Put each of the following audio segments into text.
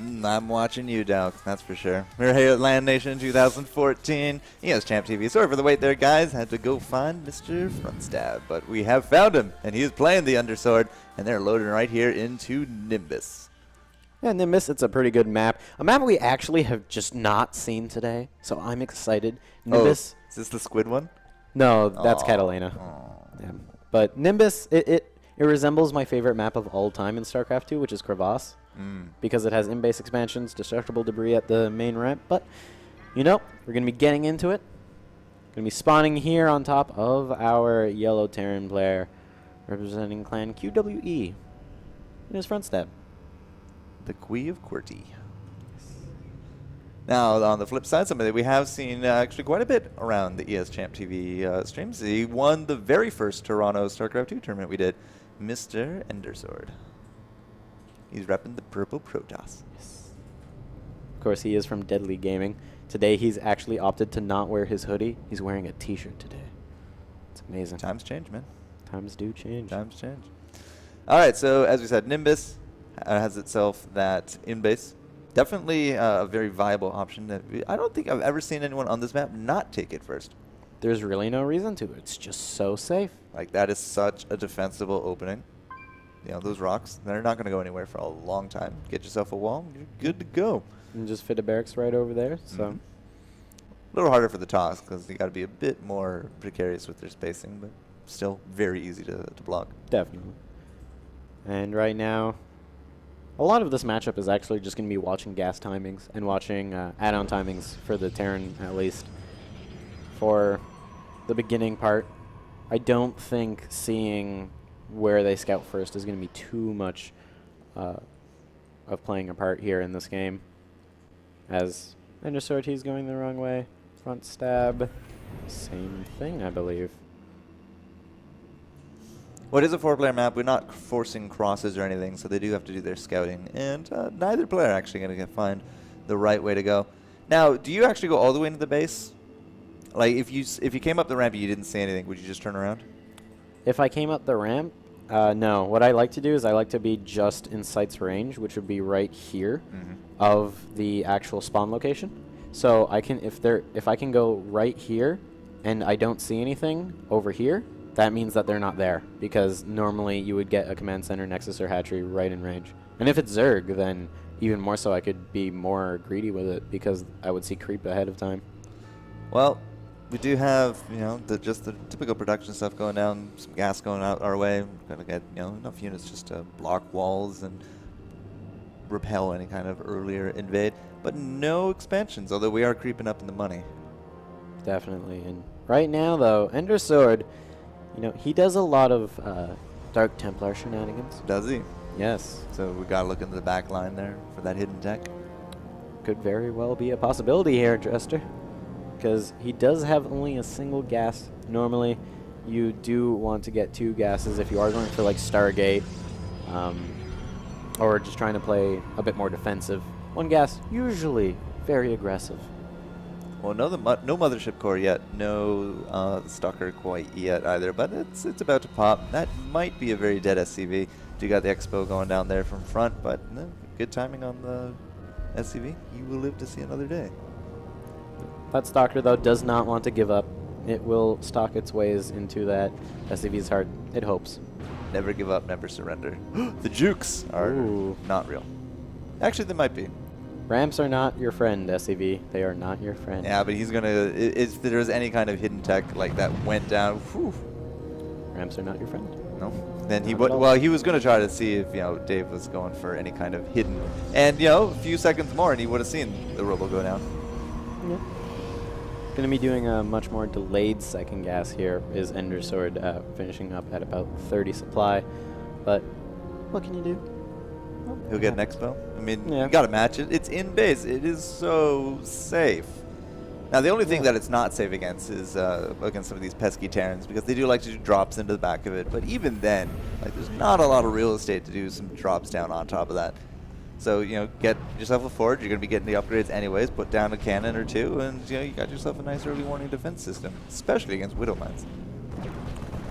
I'm watching you, Dow, that's for sure. We're here at LANation 2014. ESChamp TV. Sorry for the wait there, guys. Had to go find Mr. Frontstab, but we have found him, and he is playing the Undersword, and they're loading right here into Nimbus. Yeah, Nimbus, it's a pretty good map. A map we actually have just not seen today, so I'm excited. Nimbus. Oh, is this the squid one? No, that's Catalina. Yeah. But Nimbus, it resembles my favorite map of all time in StarCraft 2, which is Crevasse. Because it has in-base expansions, destructible debris at the main ramp. But, you know, we're going to be getting into it. Going to be spawning here on top of our yellow Terran player, representing clan QWE. In his Frontstab. The Queen of QWERTY. Now, on the flip side, somebody we have seen actually quite a bit around the ESChamp TV streams. He won the very first Toronto StarCraft 2 tournament we did, Mr. Endersword. He's repping the purple Protoss. Yes. Of course, he is from Deadly Gaming. Today, he's actually opted to not wear his hoodie. He's wearing a T-shirt today. It's amazing. Times change, man. Times do change. Times change. All right, so as we said, Nimbus has itself that in-base. Definitely a very viable option. That I don't think I've ever seen anyone on this map not take it first. There's really no reason to. It's just so safe. Like, that is such a defensible opening. You know, those rocks, they're not going to go anywhere for a long time. Get yourself a wall, you're good to go. And just fit a barracks right over there. So a little harder for the toss because you got to be a bit more precarious with their spacing, but still very easy to block. Definitely. And right now, a lot of this matchup is actually just going to be watching gas timings and watching add-on timings for the Terran, at least. For the beginning part, I don't think seeing where they scout first is going to be too much of playing a part here in this game. As Endersword, he's going the wrong way. Frontstab, same thing, I believe. Well, it is a 4-player map. We're not forcing crosses or anything, so they do have to do their scouting. And neither player actually going to find the right way to go. Now, do you actually go all the way into the base? Like, if you came up the ramp and you didn't see anything, would you just turn around? If I came up the ramp, no. What I like to do is I like to be just in sight's range, which would be right here of the actual spawn location. So I can, if I can go right here and I don't see anything over here, that means that they're not there, because normally you would get a command center, nexus, or hatchery right in range. And if it's Zerg, then even more so I could be more greedy with it, because I would see creep ahead of time. Well, we do have, you know, just the typical production stuff going down, some gas going out our way. We're going to get, you know, enough units just to block walls and repel any kind of earlier invade. But no expansions, although we are creeping up in the money. Definitely. And right now, though, Endersword, you know, he does a lot of Dark Templar shenanigans. Does he? Yes. So we got to look into the back line there for that hidden tech. Could very well be a possibility here, Jester. Because he does have only a single gas. Normally, you do want to get 2 gases if you are going for like Stargate, or just trying to play a bit more defensive. 1 gas, usually very aggressive. Well, no mothership core yet, no stalker quite yet either, but it's about to pop. That might be a very dead SCV. You got the Expo going down there from front, but no, good timing on the SCV. You will live to see another day. That Stalker, though, does not want to give up. It will stalk its ways into that SCV's heart. It hopes. Never give up, never surrender. The jukes are not real. Actually, they might be. Ramps are not your friend, SCV. They are not your friend. Yeah, but he's going to... If there's any kind of hidden tech like that went down... Whew. Ramps are not your friend. No. Then he would... Well, he was going to try to see if, you know, Dave was going for any kind of hidden... And, you know, a few seconds more and he would have seen the robo go down. Yeah. Going to be doing a much more delayed second gas here. Is Endersword finishing up at about 30 supply. But what can you do? He'll get an expo. I mean, yeah. You got to match it. It's in base. It is so safe. Now, the only thing that it's not safe against is against some of these pesky Terrans, because they do like to do drops into the back of it. But even then, like, there's not a lot of real estate to do some drops down on top of that. So, you know, get yourself a forge. You're going to be getting the upgrades anyways. Put down a cannon or 2, and, you know, you got yourself a nice early warning defense system, especially against Widow Mines.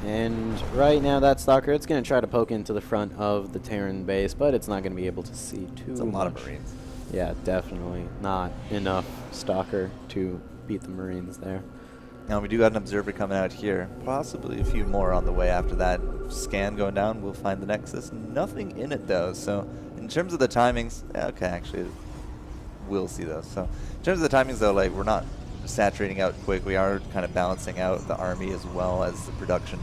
And right now, that Stalker, it's going to try to poke into the front of the Terran base, but it's not going to be able to see too much. It's a lot of Marines. Yeah, definitely not enough Stalker to beat the Marines there. Now we do got an observer coming out here. Possibly a few more on the way after that. Scan going down, we'll find the Nexus. Nothing in it though, so in terms of the timings, okay, actually, we'll see those. So in terms of the timings though, like we're not saturating out quick. We are kind of balancing out the army as well as the production.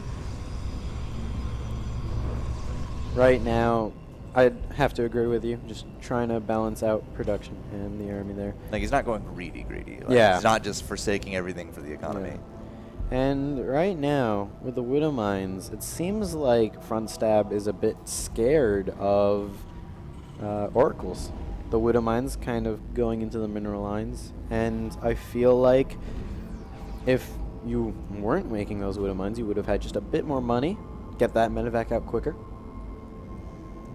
Right now, I'd have to agree with you. Just trying to balance out production and the army there. Like he's not going greedy. Like, yeah. He's not just forsaking everything for the economy. Yeah. And right now, with the Widow Mines, it seems like Frontstab is a bit scared of Oracles. The Widow Mines kind of going into the mineral lines. And I feel like if you weren't making those Widow Mines, you would have had just a bit more money, get that medevac out quicker.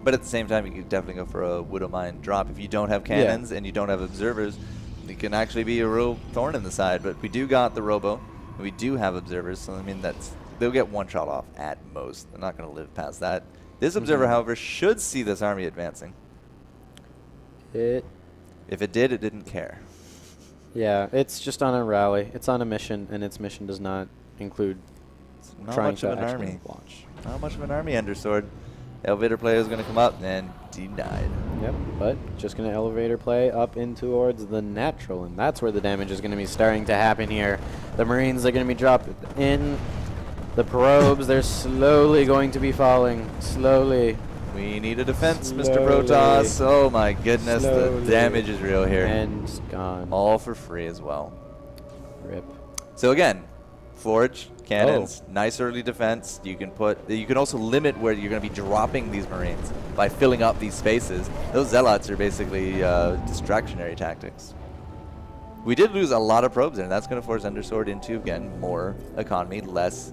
But at the same time, you could definitely go for a Widow Mine drop. If you don't have cannons and you don't have observers, it can actually be a real thorn in the side. But we do got the Robo, and we do have observers, so I mean they'll get one shot off at most. They're not going to live past that. This observer, however, should see this army advancing. If it did, it didn't care. Yeah, it's just on a rally. It's on a mission, and its mission does not include trying much to of an actually army. launch. Not much of an army, Endersword. Elevator player is going to come up and denied. Yep, but just going to elevator play up in towards the natural, and that's where the damage is going to be starting to happen here. The Marines are going to be dropped in. The probes, they're slowly going to be falling. Slowly. We need a defense, Slowly. Mr. Protoss. Oh my goodness, Slowly. the damage is real here. And gone. All for free as well. Rip. So again, forge, cannons, nice early defense. You can also limit where you're going to be dropping these Marines by filling up these spaces. Those Zealots are basically distractionary tactics. We did lose a lot of probes there, and that's going to force Endersword into, again, more economy, less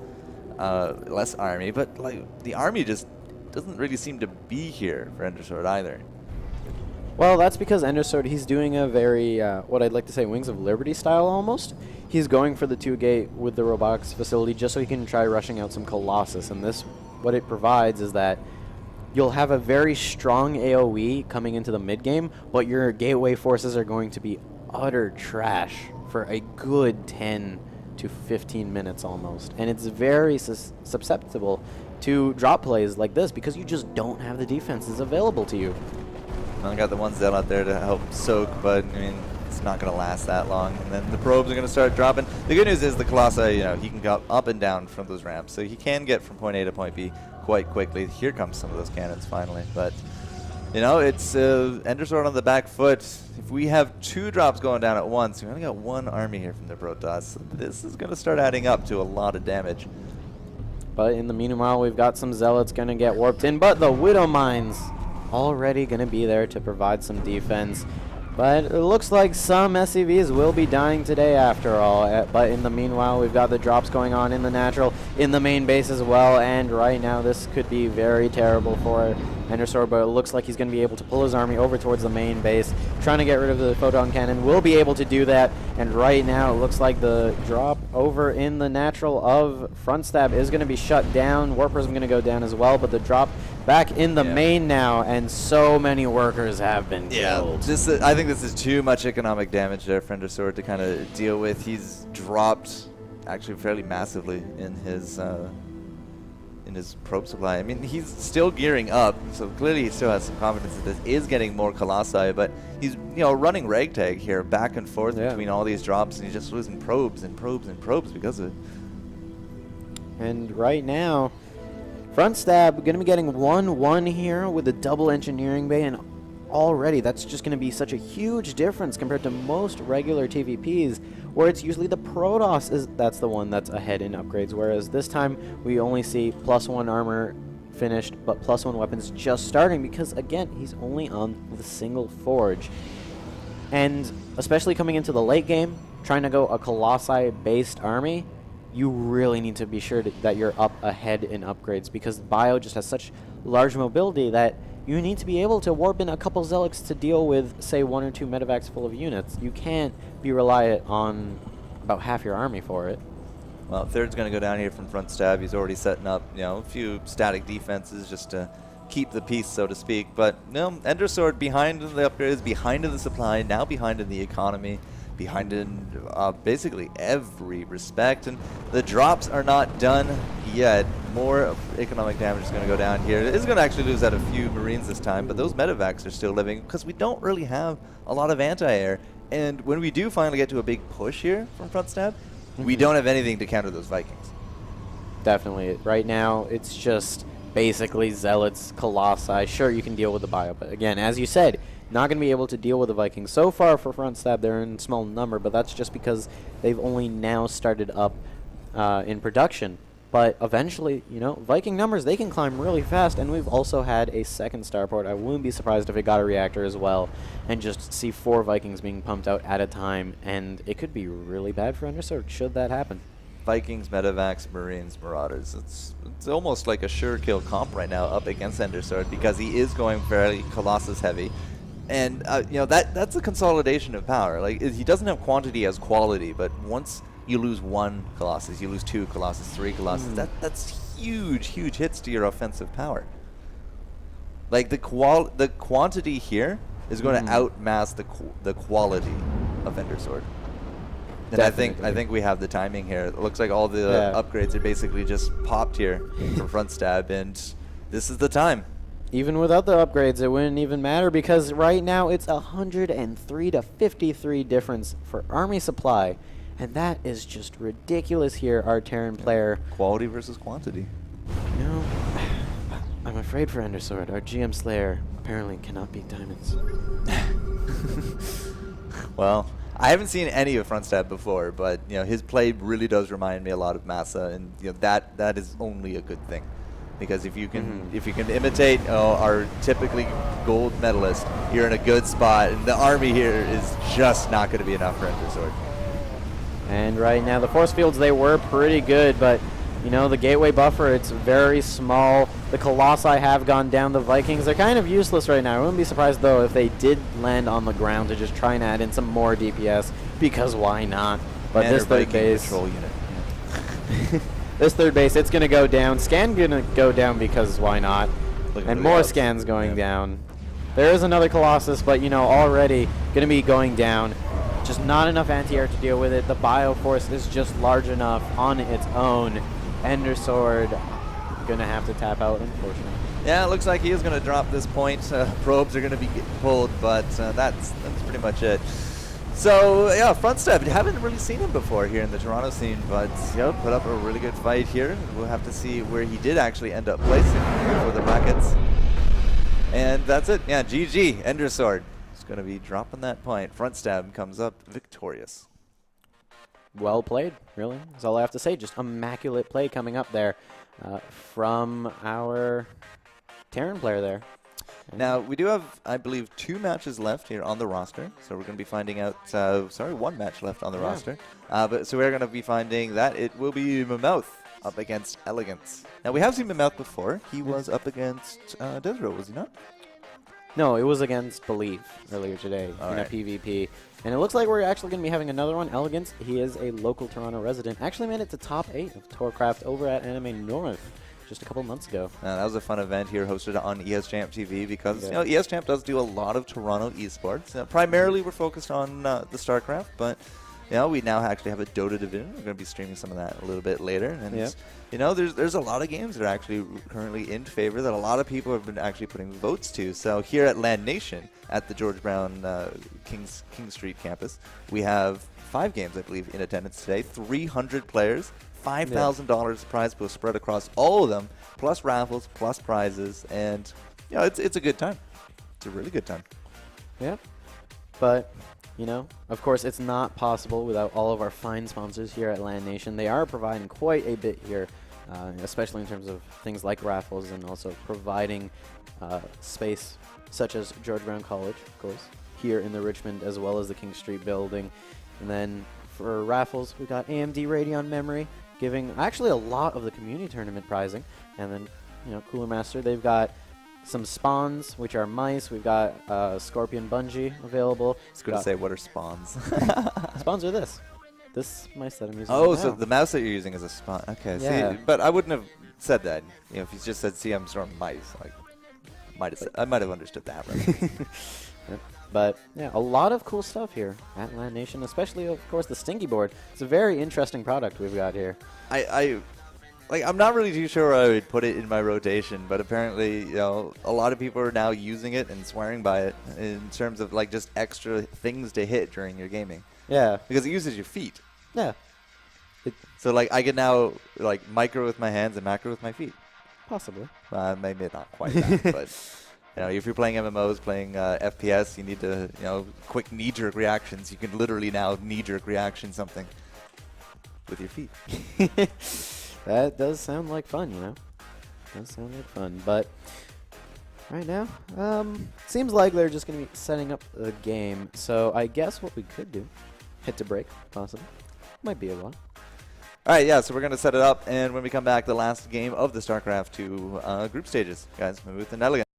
army. But like the army just doesn't really seem to be here for Endersword either. Well, that's because Endersword, he's doing a very, what I'd like to say, Wings of Liberty style almost. He's going for the 2-gate with the robotics facility just so he can try rushing out some Colossus. And this, what it provides is that you'll have a very strong AoE coming into the mid-game, but your gateway forces are going to be utter trash for a good 10 to 15 minutes almost. And it's very susceptible to drop plays like this because you just don't have the defenses available to you. I got the one Zealot there to help soak, but I mean, it's not going to last that long. And then the probes are going to start dropping. The good news is the Colossi, he can go up and down from those ramps, so he can get from point A to point B quite quickly. Here comes some of those cannons finally, but it's Endersword on the back foot. If we have 2 drops going down at once, we only got 1 army here from the Protoss. So this is going to start adding up to a lot of damage. But in the meanwhile, we've got some Zealots going to get warped in, but the Widow Mines already going to be there to provide some defense. But it looks like some SCVs will be dying today after all. But in the meanwhile, we've got the drops going on in the natural, in the main base as well. And right now, this could be very terrible for Endersword, but it looks like he's going to be able to pull his army over towards the main base, trying to get rid of the photon cannon. Will be able to do that. And right now, it looks like the drop over in the natural of Frontstab is going to be shut down. Warp Prism going to go down as well, but the drop back in the main now, and so many workers have been killed. I think this is too much economic damage there for Endersword to kind of deal with. He's dropped actually fairly massively in his probe supply. I mean, he's still gearing up, so clearly he still has some confidence that this is getting more Colossi, but he's running ragtag here back and forth between all these drops, and he's just losing probes and probes and probes because of it. And right now, Frontstab going to be getting 1-1 here with a double engineering bay, and already that's just going to be such a huge difference compared to most regular TVPs, where it's usually the Protoss that's the one that's ahead in upgrades, whereas this time we only see +1 armor finished, but +1 weapons just starting, because again, he's only on the single forge. And especially coming into the late game, trying to go a Colossi-based army, you really need to be sure that you're up ahead in upgrades, because Bio just has such large mobility that you need to be able to warp in a couple Zealots to deal with, say, 1 or 2 medevacs full of units. You can't be reliant on about half your army for it. Well, third's going to go down here from Frontstab. He's already setting up, a few static defenses just to keep the peace, so to speak. But no, Ender Sword behind in the upgrades, behind in the supply, now behind in the economy, behind in basically every respect. And the drops are not done yet. More economic damage is going to go down here. It is going to actually lose out a few Marines this time, but those medevacs are still living because we don't really have a lot of anti-air. And when we do finally get to a big push here from Frontstab, we don't have anything to counter those Vikings. Definitely. Right now, it's just basically Zealots, Colossi. Sure, you can deal with the bio, but again, as you said, not going to be able to deal with the Vikings. So far for Frontstab, they're in small number, but that's just because they've only now started up in production. But eventually, you know, Viking numbers, they can climb really fast, and we've also had a second starport. I wouldn't be surprised if it got a reactor as well, and just see 4 Vikings being pumped out at a time, and it could be really bad for Undersword should that happen. Vikings, medevacs, Marines, Marauders. It's almost like a sure kill comp right now up against Endersword because he is going fairly Colossus heavy. And, you know, that's a consolidation of power. Like, he doesn't have quantity as quality, but once you lose 1 Colossus, you lose 2 Colossus, 3 Colossus, that's huge, huge hits to your offensive power. Like, the quantity here is going to outmass the quality of Endersword. And Definitely. I think we have the timing here. It looks like all the upgrades are basically just popped here for Frontstab, and this is the time. Even without the upgrades, it wouldn't even matter because right now it's 103 to 53 difference for army supply, and that is just ridiculous here, our Terran player. Quality versus quantity. You know, I'm afraid for Endersword. Our GM Slayer apparently cannot beat diamonds. Well, I haven't seen any of Frontstab before, but you know his play really does remind me a lot of Massa, and you know that is only a good thing, because if you can imitate our typically gold medalist, you're in a good spot, and the army here is just not going to be enough for Endersword. And right now the force fields, they were pretty good, but you know, the gateway buffer, it's very small. The Colossi have gone down. The Vikings are kind of useless right now. I wouldn't be surprised, though, if they did land on the ground to just try and add in some more DPS, because why not? But this third base... Patrol unit. Yeah. This third base, it's going to go down. Scan going to go down because why not? And more scans going down. There is another Colossus, but, you know, already going to be going down. Just not enough anti-air to deal with it. The Bioforce is just large enough on its own. Endersword gonna have to tap out, unfortunately. Yeah, it looks like he is gonna drop this point. Probes are gonna be pulled, but that's pretty much it. So yeah, Frontstab, haven't really seen him before here in the Toronto scene, but put up a really good fight here. We'll have to see where he did actually end up placing for the brackets. And that's it. Yeah, GG. Endersword is gonna be dropping that point. Frontstab comes up victorious. Well played, really. That's all I have to say. Just immaculate play coming up there from our Terran player there. Now, we do have, I believe, 2 matches left here on the roster. So we're going to be finding out, 1 match left on the roster. So we're going to be finding that it will be Mammoth up against Elegance. Now, we have seen Mammoth before. He was up against Desro, was he not? No, it was against Believe earlier today in a PvP. And it looks like we're actually going to be having another one. Elegance, he is a local Toronto resident. Actually made it to top 8 of StarCraft over at Anime North just a couple months ago. That was a fun event here hosted on ESChamp TV because you know ESChamp does do a lot of Toronto esports. Primarily we're focused on the StarCraft, but you know, we now actually have a Dota division. We're going to be streaming some of that a little bit later. And you know, there's a lot of games that are actually currently in favor that a lot of people have been actually putting votes to. So here at LANation at the George Brown King Street campus, we have 5 games, I believe, in attendance today. 300 players, $5,000 prize pool spread across all of them, plus raffles, plus prizes, and you know, it's a good time. It's a really good time. Yeah, but you know, of course, it's not possible without all of our fine sponsors here at LANation. They are providing quite a bit here, especially in terms of things like raffles and also providing space such as George Brown College, of course, here in the Richmond as well as the King Street building. And then for raffles, we got AMD Radeon Memory giving actually a lot of the community tournament prizing. And then, you know, Cooler Master, they've got some spawns, which are mice. We've got Scorpion Bungee available. I was going to say, what are spawns? Spawns are this. This mice that I'm using. Oh, right so now. the mouse that you're using is a spawn. Okay, Yeah. see, but I wouldn't have said that. You know, if you just said CM Storm mice, like I might have understood that right. But yeah, a lot of cool stuff here at LANation, especially of course the Stinky board. It's a very interesting product we've got here. I'm not really too sure where I would put it in my rotation, but apparently, a lot of people are now using it and swearing by it in terms of like just extra things to hit during your gaming. Yeah. Because it uses your feet. Yeah. So like I can now like micro with my hands and macro with my feet. Possibly. Maybe not quite that, but if you're playing MMOs, playing FPS, you need to, quick knee-jerk reactions. You can literally now knee-jerk reaction something with your feet. That does sound like fun, Does sound like fun, but right now, seems like they're just going to be setting up the game. So I guess what we could do, hit to break, possibly. Might be a lot. All right, yeah, so we're going to set it up, and when we come back, the last game of the StarCraft 2 group stages. Guys, Mamuth and Elegant.